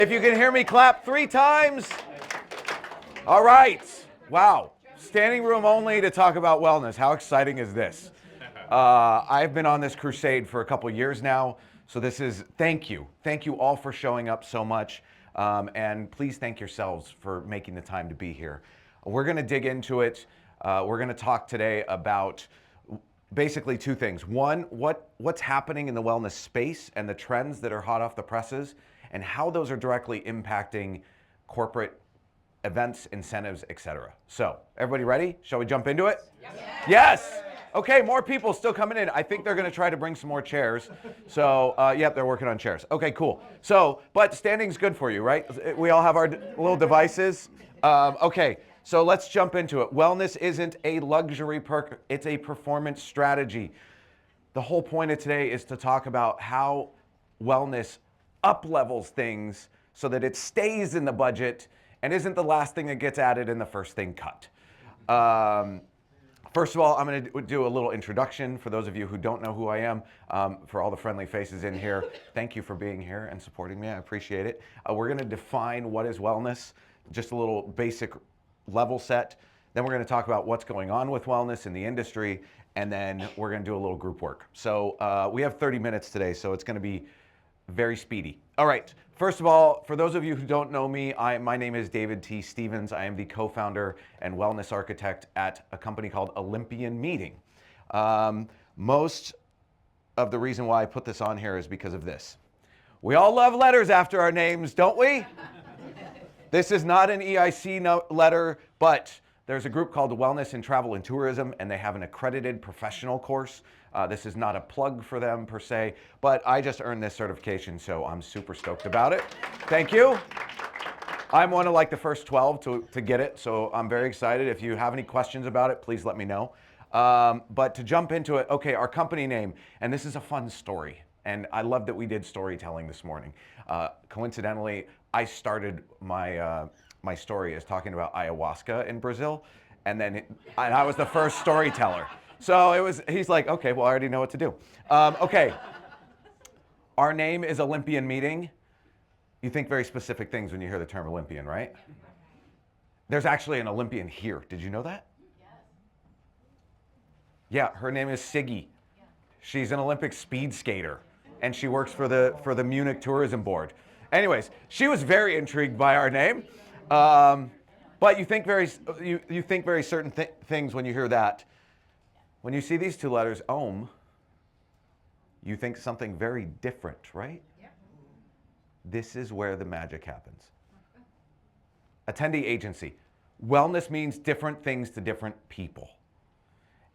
If you can hear me, clap 3 times. All right. Wow. Standing room only to talk about wellness. How exciting is this? I've been on this crusade for a couple years now. So this is, thank you. Thank you all for showing up so much. And please thank yourselves for making the time to be here. We're going to dig into it. We're going to talk today about basically 2 things. One, what's happening in the wellness space and the trends that are hot off the presses and how those are directly impacting corporate events, incentives, etc. So, everybody ready? Shall we jump into it? Yes. Okay, more people still coming in. I think they're going to try to bring some more chairs. So, yep, they're working on chairs. Okay, cool. So, but standing's good for you, right? We all have our little devices. Okay, so let's jump into it. Wellness isn't a luxury perk, it's a performance strategy. The whole point of today is to talk about how wellness up-levels things so that it stays in the budget and isn't the last thing that gets added and the first thing cut. First of all, I'm going to do a little introduction for those of you who don't know who I am. For all the friendly faces in here, thank you for being here and supporting me. I appreciate it. We're going to define what is wellness, just a little basic level set. Then we're going to talk about what's going on with wellness in the industry, and then we're going to do a little group work. So we have 30 minutes today, so it's going to be very speedy. All right. First of all, for those of you who don't know me, my name is David T. Stevens. I am the co-founder and wellness architect at a company called Olympian Meeting. Most of the reason why I put this on here is because of this. We all love letters after our names, don't we? This is not an EIC letter, but there's a group called Wellness in Travel and Tourism, and they have an accredited professional course. This is not a plug for them per se, but I just earned this certification, so I'm super stoked about it. Thank you. I'm one of like the first 12 to get it, so I'm very excited. If you have any questions about it, please let me know. But to jump into it, okay, our company name, and this is a fun story, and I love that we did storytelling this morning. Coincidentally, I started my story as talking about ayahuasca in Brazil, and I was the first storyteller. So he's like, okay, well, I already know what to do. Okay, our name is Olympian Meeting. You think very specific things when you hear the term Olympian, right? There's actually an Olympian here. Did you know that? Yes. Yeah, her name is Siggy. Yeah. She's an Olympic speed skater, and she works for the Munich Tourism Board. Anyways, she was very intrigued by our name. But you think very certain things when you hear that. When you see these 2 letters, OM, you think something very different, right? Yep. This is where the magic happens. Attendee agency. Wellness means different things to different people.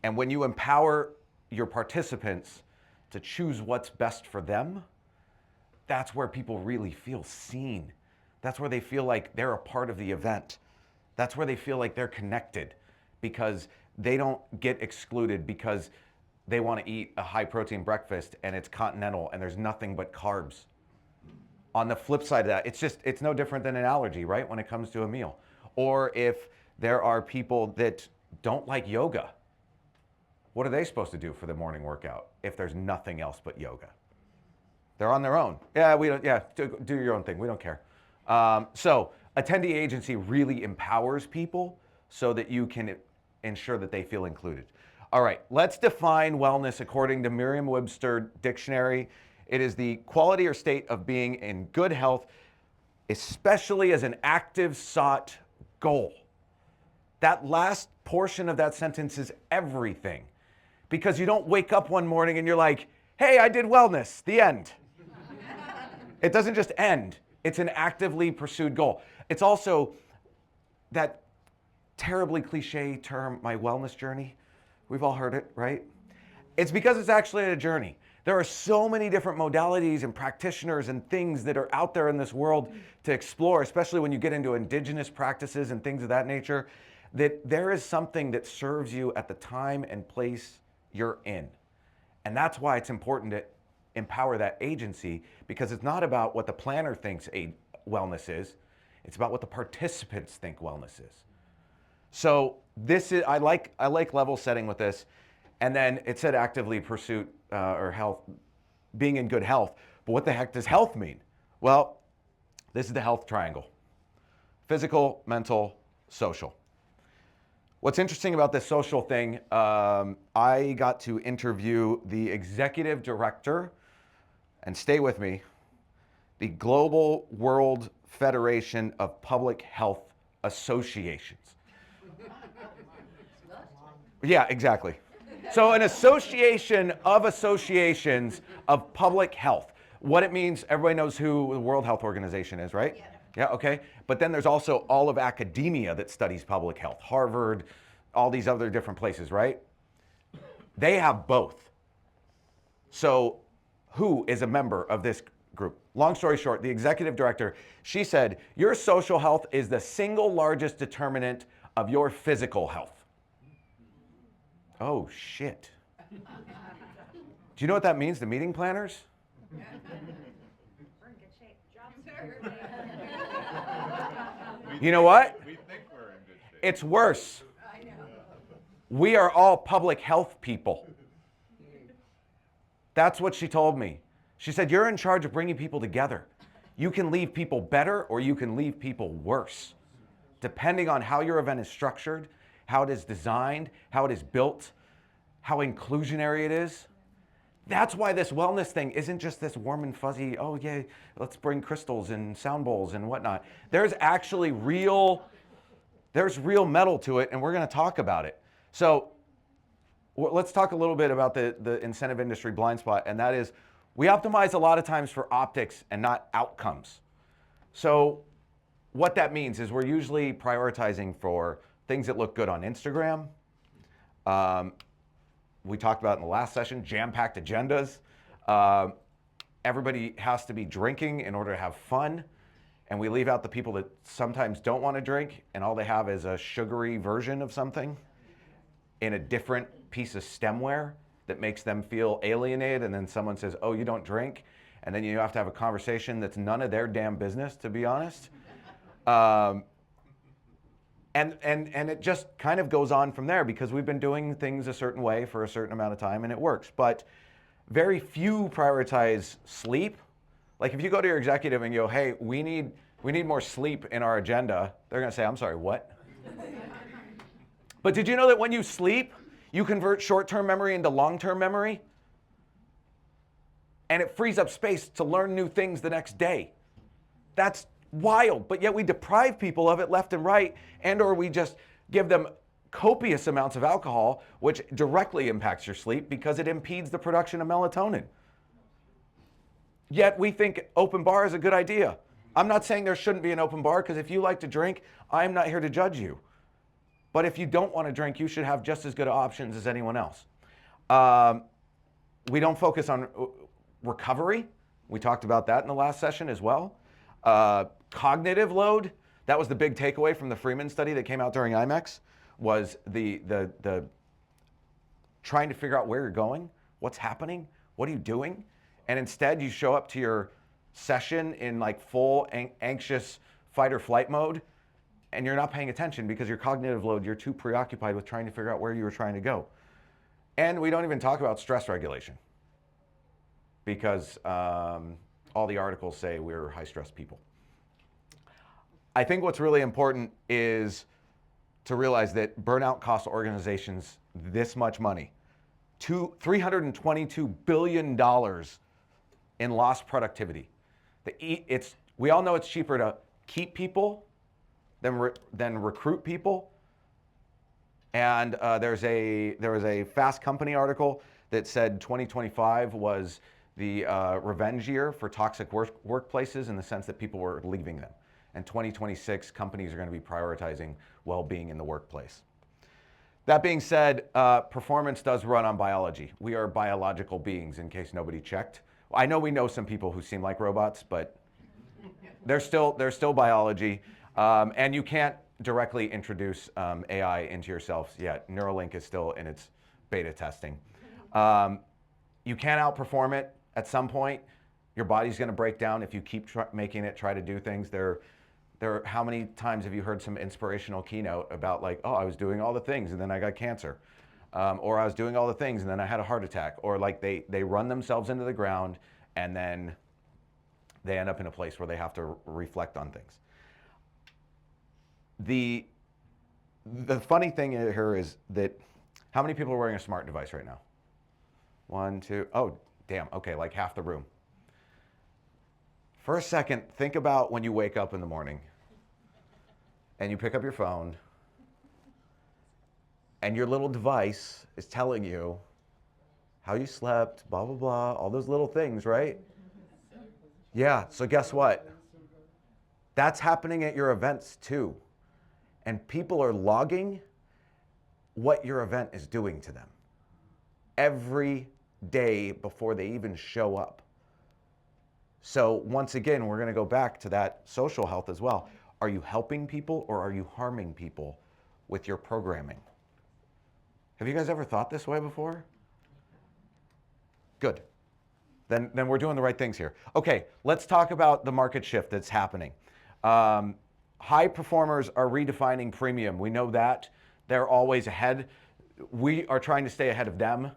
And when you empower your participants to choose what's best for them, that's where people really feel seen. That's where they feel like they're a part of the event. That's where they feel like they're connected because they don't get excluded because they want to eat a high protein breakfast and it's continental and there's nothing but carbs. On the flip side of that, it's no different than an allergy, right? When it comes to a meal. Or if there are people that don't like yoga, what are they supposed to do for the morning workout if there's nothing else but yoga? They're on their own. Do your own thing. We don't care. So attendee agency really empowers people so that you can ensure that they feel included. All right, let's define wellness according to Merriam-Webster dictionary. It is the quality or state of being in good health, especially as an active sought goal. That last portion of that sentence is everything because you don't wake up one morning and you're like, hey, I did wellness, the end. It doesn't just end. It's an actively pursued goal. It's also that terribly cliche term, my wellness journey. We've all heard it, right? It's because it's actually a journey. There are so many different modalities and practitioners and things that are out there in this world to explore, especially when you get into indigenous practices and things of that nature, that there is something that serves you at the time and place you're in. And that's why it's important to empower that agency because it's not about what the planner thinks wellness is. It's about what the participants think wellness is. So I like level setting with this. And then it said actively pursuit or health, being in good health. But what the heck does health mean? Well, This is the health triangle: physical, mental, social. What's interesting about this social thing, I got to interview the executive director, and stay with me, the Global World Federation of Public Health Associations. Yeah, exactly. So an association of associations of public health. What it means, everybody knows who the World Health Organization is, right? Yeah, okay. But then there's also all of academia that studies public health. Harvard, all these other different places, right? They have both. So who is a member of this group? Long story short, the executive director, she said, your social health is the single largest determinant of your physical health. Oh, shit. Do you know what that means to meeting planners? We're in good shape. You know what? We think we're in good shape. It's worse. I know. We are all public health people. That's what she told me. She said, you're in charge of bringing people together. You can leave people better or you can leave people worse, depending on how your event is structured, how it is designed, how it is built, how inclusionary it is. That's why this wellness thing isn't just this warm and fuzzy, oh yeah, let's bring crystals and sound bowls and whatnot. There's actually real metal to it, and we're gonna talk about it. So let's talk a little bit about the incentive industry blind spot, and that is, we optimize a lot of times for optics and not outcomes. So what that means is we're usually prioritizing for things that look good on Instagram. We talked about in the last session, jam-packed agendas. Everybody has to be drinking in order to have fun. And we leave out the people that sometimes don't want to drink and all they have is a sugary version of something in a different piece of stemware that makes them feel alienated. And then someone says, oh, you don't drink? And then you have to have a conversation that's none of their damn business, to be honest. And it just kind of goes on from there because we've been doing things a certain way for a certain amount of time and it works. But very few prioritize sleep. Like if you go to your executive and you go, hey, we need more sleep in our agenda, they're gonna say, I'm sorry, what? But did you know that when you sleep, you convert short-term memory into long-term memory? And it frees up space to learn new things the next day. That's wild, but yet we deprive people of it left and right, and or we just give them copious amounts of alcohol, which directly impacts your sleep because it impedes the production of melatonin. Yet we think open bar is a good idea. I'm not saying there shouldn't be an open bar, because if you like to drink, I'm not here to judge you. But if you don't want to drink, you should have just as good options as anyone else. We don't focus on recovery. We talked about that in the last session as well. Cognitive load, that was the big takeaway from the Freeman study that came out during IMEX, was the trying to figure out where you're going, what's happening, what are you doing? And instead you show up to your session in like full anxious fight or flight mode, and you're not paying attention because your cognitive load, you're too preoccupied with trying to figure out where you were trying to go. And we don't even talk about stress regulation because all the articles say we're high stress people. I think what's really important is to realize that burnout costs organizations this much money. $322 billion in lost productivity. We all know it's cheaper to keep people than recruit people. And there was a Fast Company article that said 2025 was the revenge year for toxic workplaces in the sense that people were leaving them. And 2026, companies are going to be prioritizing well-being in the workplace. That being said, performance does run on biology. We are biological beings, in case nobody checked. I know we know some people who seem like robots, but they're still biology. And you can't directly introduce AI into yourselves yet. Neuralink is still in its beta testing. You can outperform it at some point. Your body's going to break down if you keep making it try to do things. How many times have you heard some inspirational keynote about like, oh, I was doing all the things and then I got cancer, or I was doing all the things and then I had a heart attack, or like they run themselves into the ground and then they end up in a place where they have to reflect on things. The funny thing here is that how many people are wearing a smart device right now? 1, 2, oh, damn, okay, like half the room. For a second, think about when you wake up in the morning and you pick up your phone and your little device is telling you how you slept, blah, blah, blah, all those little things, right? Yeah, so guess what? That's happening at your events too. And people are logging what your event is doing to them every day before they even show up. So once again, we're going to go back to that social health as well. Are you helping people or are you harming people with your programming? Have you guys ever thought this way before? Good. Then we're doing the right things here. Okay, let's talk about the market shift that's happening. High performers are redefining premium. We know that. They're always ahead. We are trying to stay ahead of them.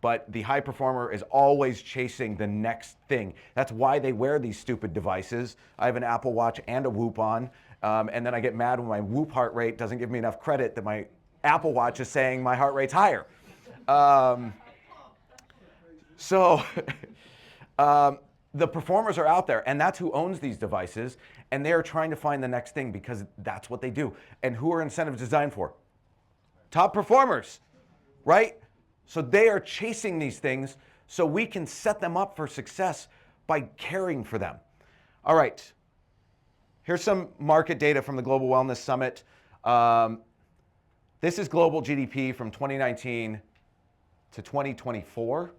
But the high performer is always chasing the next thing. That's why they wear these stupid devices. I have an Apple Watch and a Whoop on, and then I get mad when my Whoop heart rate doesn't give me enough credit that my Apple Watch is saying my heart rate's higher. The performers are out there, and that's who owns these devices, and they're trying to find the next thing because that's what they do. And who are incentives designed for? Top performers, right? So they are chasing these things so we can set them up for success by caring for them. All right, here's some market data from the Global Wellness Summit. This is global GDP from 2019 to 2024.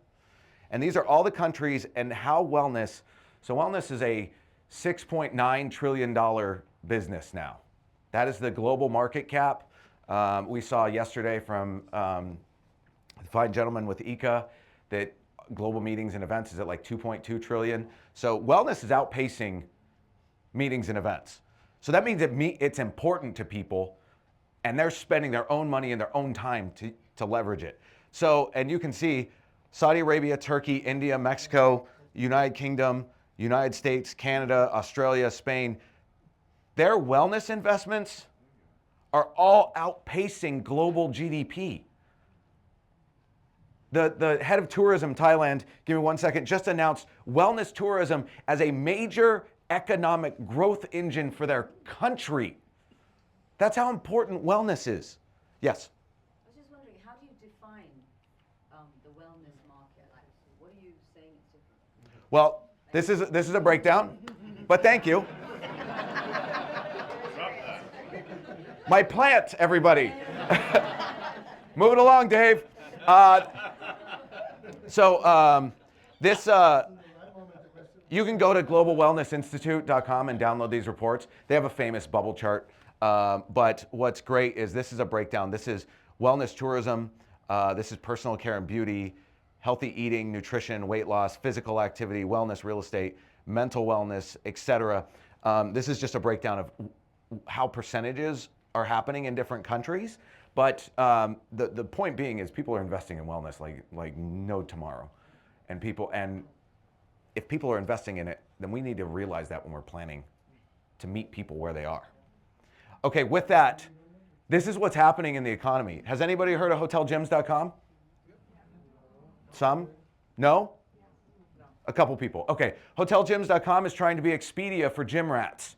And these are all the countries and how wellness, so wellness is a $6.9 trillion business now. That is the global market cap. We saw yesterday from the fine gentleman with ICA that global meetings and events is at like 2.2 trillion. So wellness is outpacing meetings and events. So that means it's important to people and they're spending their own money and their own time to leverage it. So, and you can see Saudi Arabia, Turkey, India, Mexico, United Kingdom, United States, Canada, Australia, Spain, their wellness investments are all outpacing global GDP. The head of tourism, Thailand, give me 1 second, just announced wellness tourism as a major economic growth engine for their country. That's how important wellness is. Yes? I was just wondering, how do you define the wellness market? Like, what are you saying it's different? Well, this is a breakdown, but thank you. My plant, everybody. Move it along, Dave. You can go to globalwellnessinstitute.com and download these reports. They have a famous bubble chart. But what's great is this is a breakdown. This is wellness tourism. This is personal care and beauty, healthy eating, nutrition, weight loss, physical activity, wellness, real estate, mental wellness, etc. This is just a breakdown of how percentages are happening in different countries. But the point being is people are investing in wellness like no tomorrow. And if people are investing in it, then we need to realize that when we're planning to meet people where they are. Okay, with that, this is what's happening in the economy. Has anybody heard of hotelgyms.com? Some? No? A couple people. Okay, hotelgyms.com is trying to be Expedia for gym rats.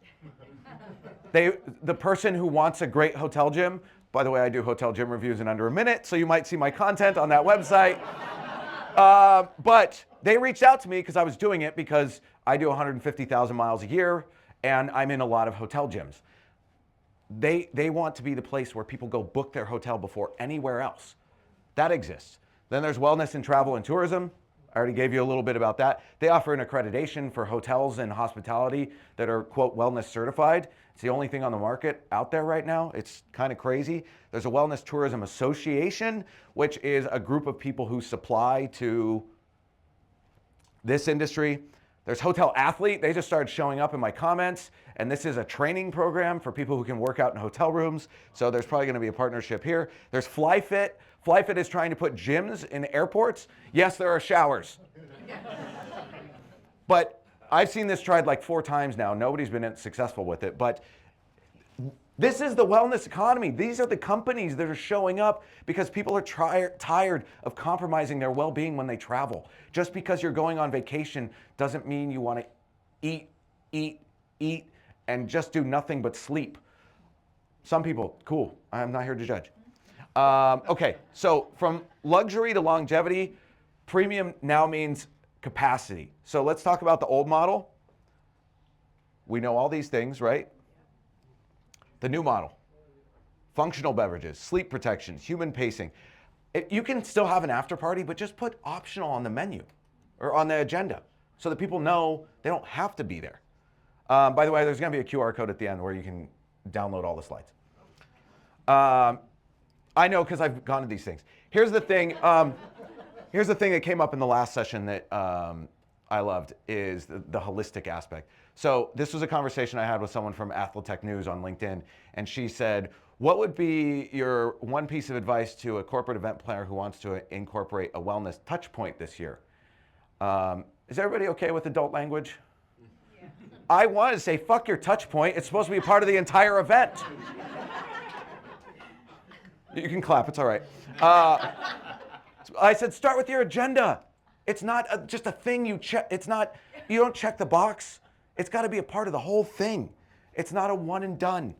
The person who wants a great hotel gym, by the way, I do hotel gym reviews in under a minute, so you might see my content on that website. But they reached out to me because I was doing it because I do 150,000 miles a year and I'm in a lot of hotel gyms. They want to be the place where people go book their hotel before anywhere else. That exists. Then there's wellness and travel and tourism. I already gave you a little bit about that. They offer an accreditation for hotels and hospitality that are, quote, wellness certified. It's the only thing on the market out there right now. It's kind of crazy. There's a Wellness Tourism Association, which is a group of people who supply to this industry. There's Hotel Athlete. They just started showing up in my comments. And this is a training program for people who can work out in hotel rooms. So there's probably going to be a partnership here. There's FlyFit. FlyFit is trying to put gyms in airports. Yes, there are showers. But I've seen this tried like 4 times now. Nobody's been successful with it, but this is the wellness economy. These are the companies that are showing up because people are tired of compromising their well-being when they travel. Just because you're going on vacation doesn't mean you want to eat, eat, eat, and just do nothing but sleep. Some people, cool. I'm not here to judge. Okay, so from luxury to longevity, premium now means capacity. So let's talk about the old model. We know all these things, right? The new model, functional beverages, sleep protection, human pacing. You can still have an after party, but just put optional on the menu or on the agenda so that people know they don't have to be there. By the way, there's going to be a QR code at the end where you can download all the slides. I know because I've gone to these things. Here's the thing. Here's the thing that came up in the last session that I loved is the holistic aspect. So this was a conversation I had with someone from Athletech News on LinkedIn, and she said, what would be your one piece of advice to a corporate event planner who wants to incorporate a wellness touch point this year? Is everybody okay with adult language? Yeah. I want to say, fuck your touch point. It's supposed to be part of the entire event. You can clap, it's all right. I said, start with your agenda. It's not just a thing you check. It's not, you don't check the box. It's got to be a part of the whole thing. It's not a one and done.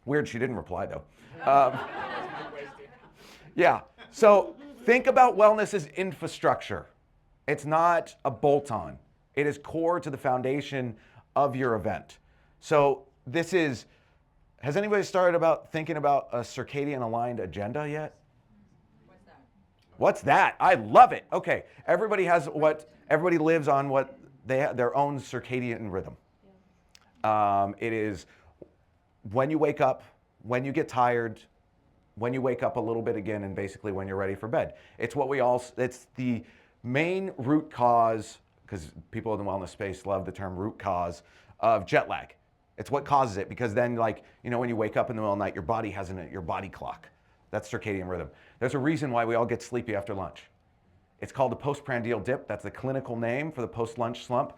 Weird she didn't reply though. Yeah, so think about wellness as infrastructure. It's not a bolt-on. It is core to the foundation of your event. So this is, has anybody started thinking about a circadian aligned agenda yet? What's that? I love it. Okay, everybody lives on what their own circadian rhythm. It is when you wake up, when you get tired, when you wake up a little bit again, and basically when you're ready for bed. It's the main root cause, because people in the wellness space love the term root cause, of jet lag. It's what causes it, because then when you wake up in the middle of the night, your body has your body clock. That's circadian rhythm. There's a reason why we all get sleepy after lunch. It's called the postprandial dip. That's the clinical name for the post-lunch slump.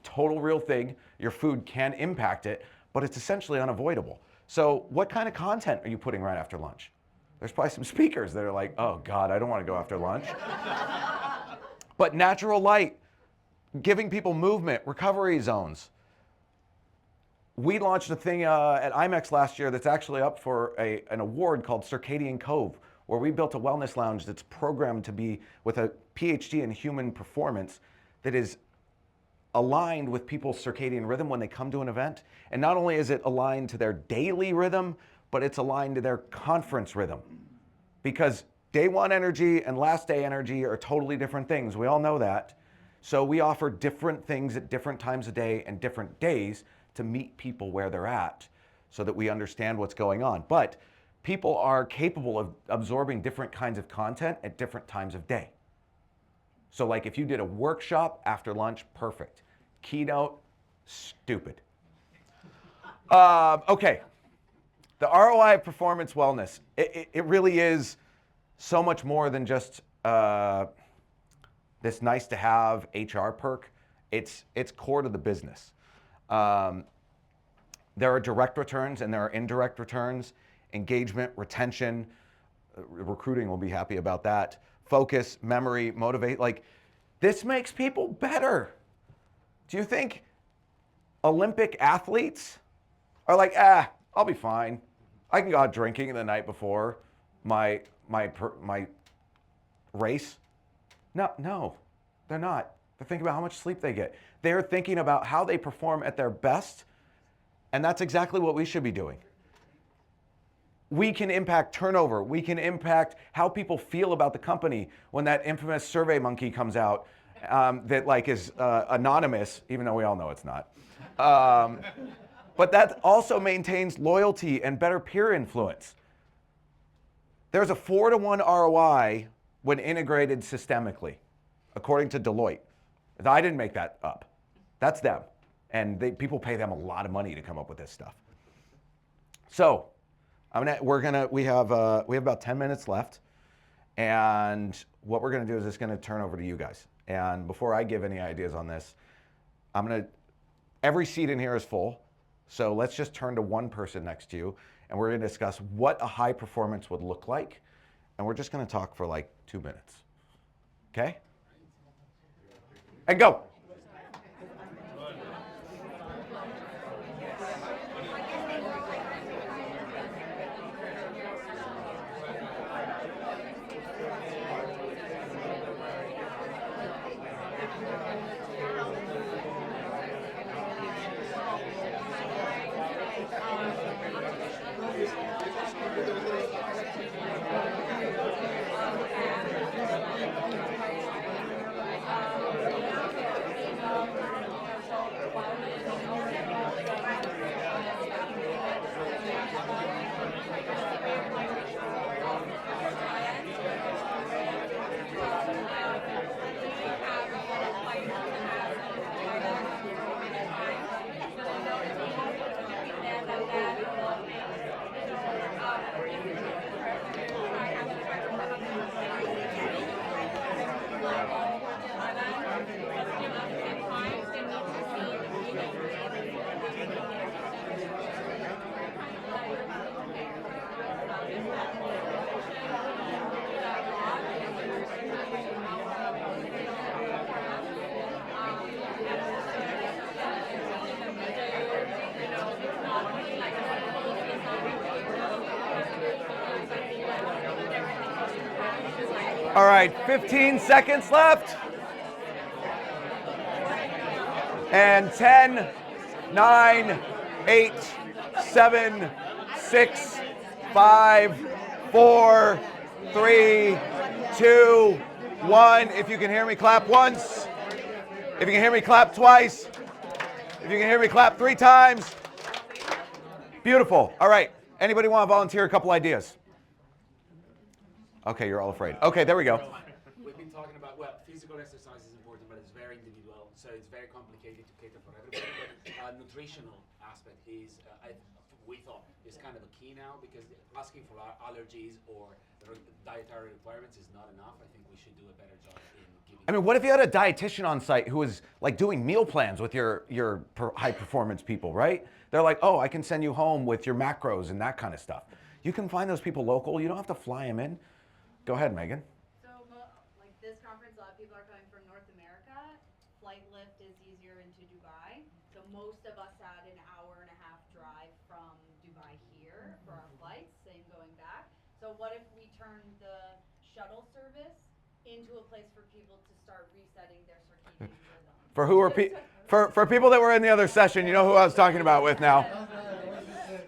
Total real thing. Your food can impact it, but it's essentially unavoidable. So what kind of content are you putting right after lunch? There's probably some speakers that are like, oh God, I don't want to go after lunch. But natural light, giving people movement, recovery zones. We launched a thing at IMEX last year that's actually up for an award called Circadian Cove, where we built a wellness lounge that's programmed to be with a PhD in human performance that is aligned with people's circadian rhythm when they come to an event. And not only is it aligned to their daily rhythm, but it's aligned to their conference rhythm. Because day one energy and last day energy are totally different things. We all know that. So we offer different things at different times of day and different days to meet people where they're at so that we understand what's going on. But people are capable of absorbing different kinds of content at different times of day. So like if you did a workshop after lunch, perfect. Keynote, stupid. Okay, the ROI of performance wellness. It really is so much more than just this nice to have HR perk. It's core to the business. There are direct returns and there are indirect returns. Engagement, retention, recruiting will be happy about that. Focus, memory, motivate. Like, this makes people better. Do you think Olympic athletes are like, I'll be fine. I can go out drinking the night before my race? No, they're not. They're thinking about how much sleep they get. They're thinking about how they perform at their best, and that's exactly what we should be doing. We can impact turnover. We can impact how people feel about the company when that infamous Survey Monkey comes out that is anonymous, even though we all know it's not. But that also maintains loyalty and better peer influence. There's a 4-to-1 ROI when integrated systemically, according to Deloitte. I didn't make that up. That's them. And people pay them a lot of money to come up with this stuff. So we have about 10 minutes left. And what we're gonna do is just gonna turn over to you guys. And before I give any ideas on this, every seat in here is full. So let's just turn to one person next to you and we're gonna discuss what a high performance would look like. And we're just gonna talk for like 2 minutes. Okay? And go. All right, 15 seconds left. And 10, 9, 8, 7, 6, 5, 4, 3, 2, 1. If you can hear me, clap once. If you can hear me, clap twice. If you can hear me, clap 3 times. Beautiful. All right. Anybody want to volunteer a couple ideas? Okay, you're all afraid. Okay, there we go. We've been talking about, well, physical exercise is important, but it's very individual, so it's very complicated to cater for everybody. But nutritional aspect is, we thought, is kind of a key now, because asking for allergies or dietary requirements is not enough. I think we should do a better job in giving. I mean, what if you had a dietitian on site who was like doing meal plans with your high performance people, right? They're like, oh, I can send you home with your macros and that kind of stuff. You can find those people local. You don't have to fly them in. Go ahead, Megan. So, like this conference, a lot of people are coming from North America. Flight lift is easier into Dubai. So most of us had an hour and a half drive from Dubai here for our flights, same going back. So what if we turned the shuttle service into a place for people to start resetting their circadian rhythm? For who are for people that were in the other session, you know who I was talking about with now.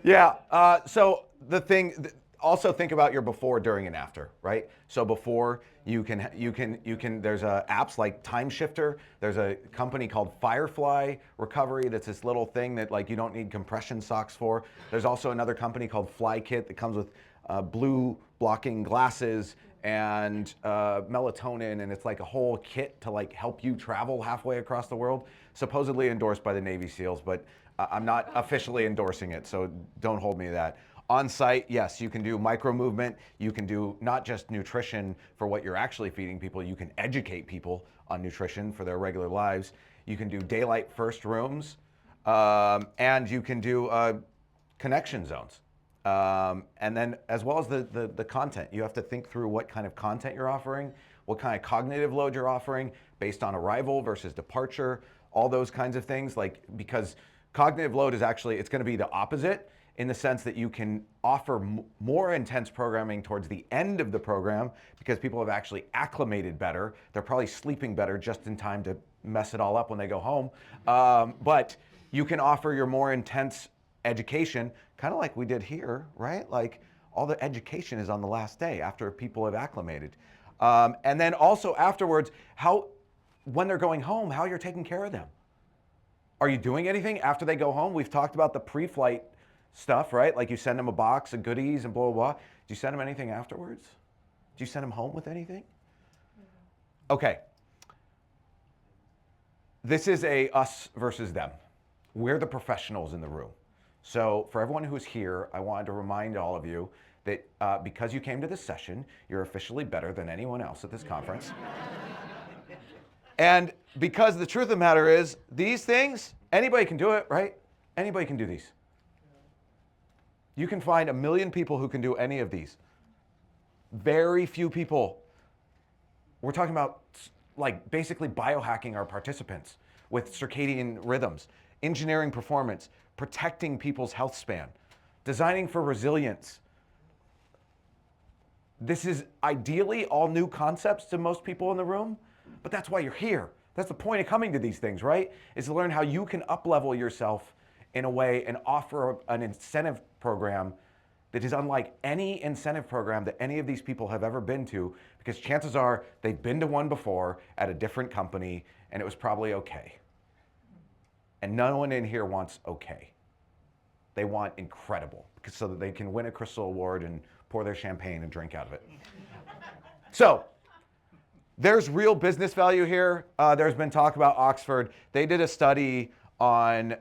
Yeah. So the thing. Also think about your before, during, and after, right? So before you can there's apps like Time Shifter. There's a company called Firefly Recovery that's this little thing that like you don't need compression socks for. There's also another company called Fly Kit that comes with blue blocking glasses and melatonin, and it's like a whole kit to like help you travel halfway across the world. Supposedly endorsed by the Navy SEALs, but I'm not officially endorsing it, so don't hold me to that. On site, yes, you can do micro movement. You can do not just nutrition for what you're actually feeding people, you can educate people on nutrition for their regular lives. You can do daylight first rooms, and you can do connection zones. And then as well as the content, you have to think through what kind of content you're offering, what kind of cognitive load you're offering based on arrival versus departure, all those kinds of things, like because cognitive load is actually, it's gonna be the opposite, in the sense that you can offer more intense programming towards the end of the program because people have actually acclimated better. They're probably sleeping better just in time to mess it all up when they go home. But you can offer your more intense education, kind of like we did here, right? Like all the education is on the last day after people have acclimated. And then also afterwards, when they're going home, how you're taking care of them. Are you doing anything after they go home? We've talked about the pre-flight stuff, right? Like you send them a box of goodies and blah, blah, blah. Do you send them anything afterwards? Do you send them home with anything? Okay. This is a us versus them. We're the professionals in the room. So for everyone who's here, I wanted to remind all of you that because you came to this session, you're officially better than anyone else at this conference. And because the truth of the matter is, these things, anybody can do it, right? Anybody can do these. You can find 1 million people who can do any of these. Very few people. We're talking about like basically biohacking our participants with circadian rhythms, engineering performance, protecting people's health span, designing for resilience. This is ideally all new concepts to most people in the room, but that's why you're here. That's the point of coming to these things, right? Is to learn how you can up-level yourself in a way and offer an incentive program that is unlike any incentive program that any of these people have ever been to, because chances are they've been to one before at a different company and it was probably okay. And no one in here wants okay. They want incredible, so that they can win a Crystal Award and pour their champagne and drink out of it. So, there's real business value here. There's been talk about Oxford. They did a study on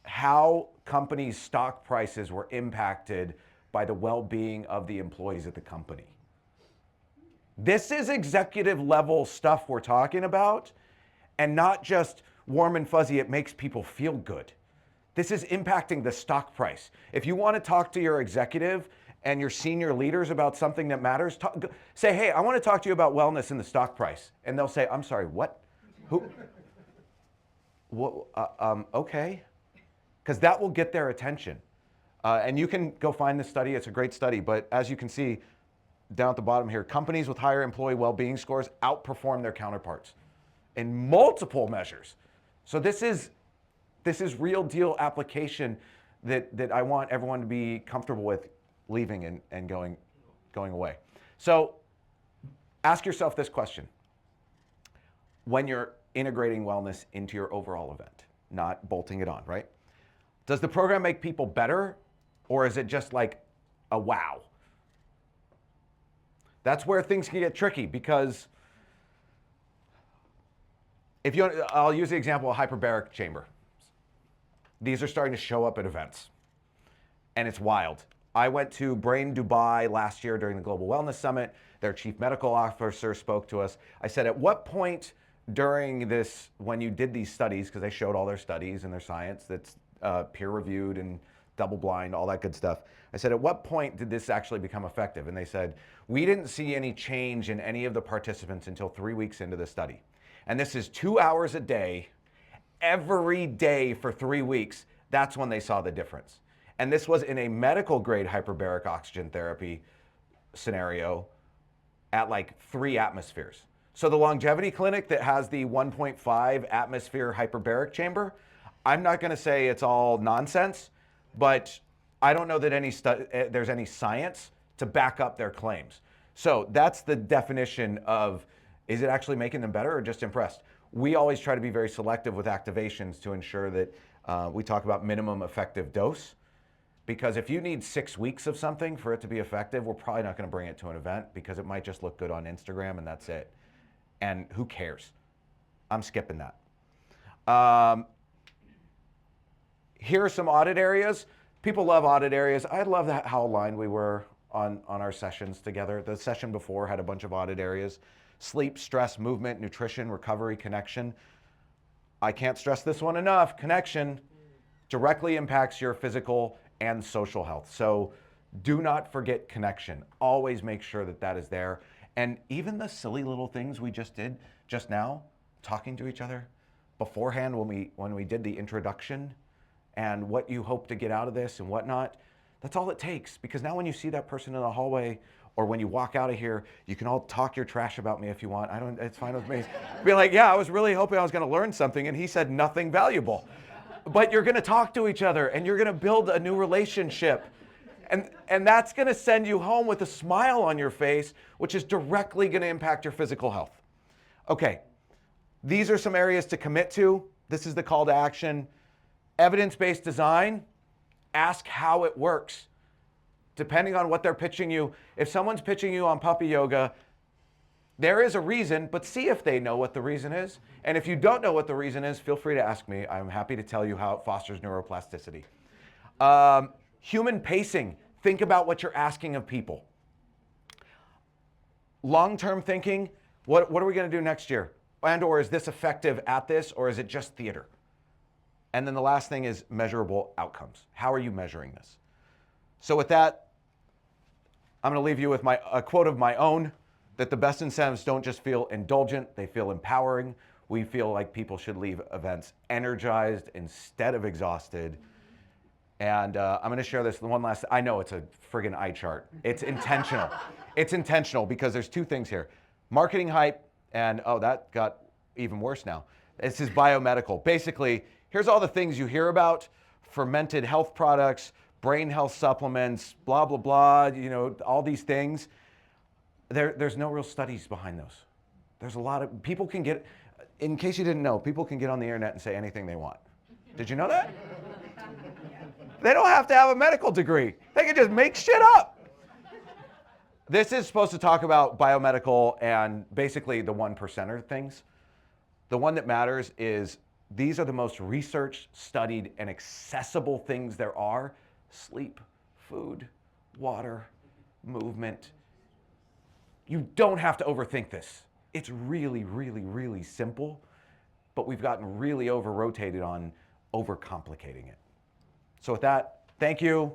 how companies' stock prices were impacted by the well-being of the employees at the company. This is executive level stuff we're talking about, and not just warm and fuzzy, it makes people feel good. This is impacting the stock price. If you want to talk to your executive and your senior leaders about something that matters, say, hey, I want to talk to you about wellness and the stock price. And they'll say, I'm sorry, what? Who? Okay. Because that will get their attention. And you can go find this study. It's a great study. But as you can see down at the bottom here, companies with higher employee well-being scores outperform their counterparts in multiple measures. So this is real deal application that I want everyone to be comfortable with leaving and going away. So ask yourself this question when you're integrating wellness into your overall event, not bolting it on, right? Does the program make people better, or is it just like a wow? That's where things can get tricky, because I'll use the example of hyperbaric chamber. These are starting to show up at events, and it's wild. I went to Brain Dubai last year during the Global Wellness Summit. Their chief medical officer spoke to us. I said, at what point during this, when you did these studies, because they showed all their studies and their science that's peer-reviewed and double-blind, all that good stuff. I said, at what point did this actually become effective? And they said, we didn't see any change in any of the participants until 3 weeks into the study. And this is 2 hours a day, every day for 3 weeks. That's when they saw the difference. And this was in a medical grade hyperbaric oxygen therapy scenario at like 3 atmospheres. So the longevity clinic that has the 1.5 atmosphere hyperbaric chamber, I'm not going to say it's all nonsense, but I don't know that there's any science to back up their claims. So that's the definition of, is it actually making them better or just impressed? We always try to be very selective with activations to ensure that we talk about minimum effective dose. Because if you need 6 weeks of something for it to be effective, we're probably not going to bring it to an event, because it might just look good on Instagram and that's it. And who cares? I'm skipping that. Here are some audit areas. People love audit areas. I love how aligned we were on our sessions together. The session before had a bunch of audit areas. Sleep, stress, movement, nutrition, recovery, connection. I can't stress this one enough. Connection directly impacts your physical and social health. So do not forget connection. Always make sure that that is there. And even the silly little things we just did just now, talking to each other beforehand when we did the introduction and what you hope to get out of this and whatnot, that's all it takes. Because now when you see that person in the hallway or when you walk out of here, you can all talk your trash about me if you want. It's fine with me. Be like, yeah, I was really hoping I was going to learn something and he said nothing valuable. But you're going to talk to each other and you're going to build a new relationship. And that's going to send you home with a smile on your face, which is directly going to impact your physical health. Okay, these are some areas to commit to. This is the call to action. Evidence-based design, ask how it works. Depending on what they're pitching you, if someone's pitching you on puppy yoga, there is a reason, but see if they know what the reason is. And if you don't know what the reason is, feel free to ask me. I'm happy to tell you how it fosters neuroplasticity. Human pacing, think about what you're asking of people. Long-term thinking, what are we going to do next year? and or is this effective at this, or is it just theater? And then the last thing is measurable outcomes. How are you measuring this? So with that, I'm going to leave you with a quote of my own, that the best incentives don't just feel indulgent, they feel empowering. We feel like people should leave events energized instead of exhausted. And I'm going to share this one last, I know it's a friggin' eye chart. It's intentional. It's intentional because there's two things here. Marketing hype and, oh, that got even worse now. This is biomedical. Basically, here's all the things you hear about: fermented health products, brain health supplements, blah, blah, blah, you know, all these things. There's no real studies behind those. There's a lot of, people can get, in case you didn't know, people can get on the internet and say anything they want. Did you know that? They don't have to have a medical degree. They can just make shit up. This is supposed to talk about biomedical and basically the 1%er things. The one that matters is these are the most researched, studied, and accessible things there are: sleep, food, water, movement. You don't have to overthink this. It's really, really, really simple, but we've gotten really over-rotated on overcomplicating it. So with that, thank you.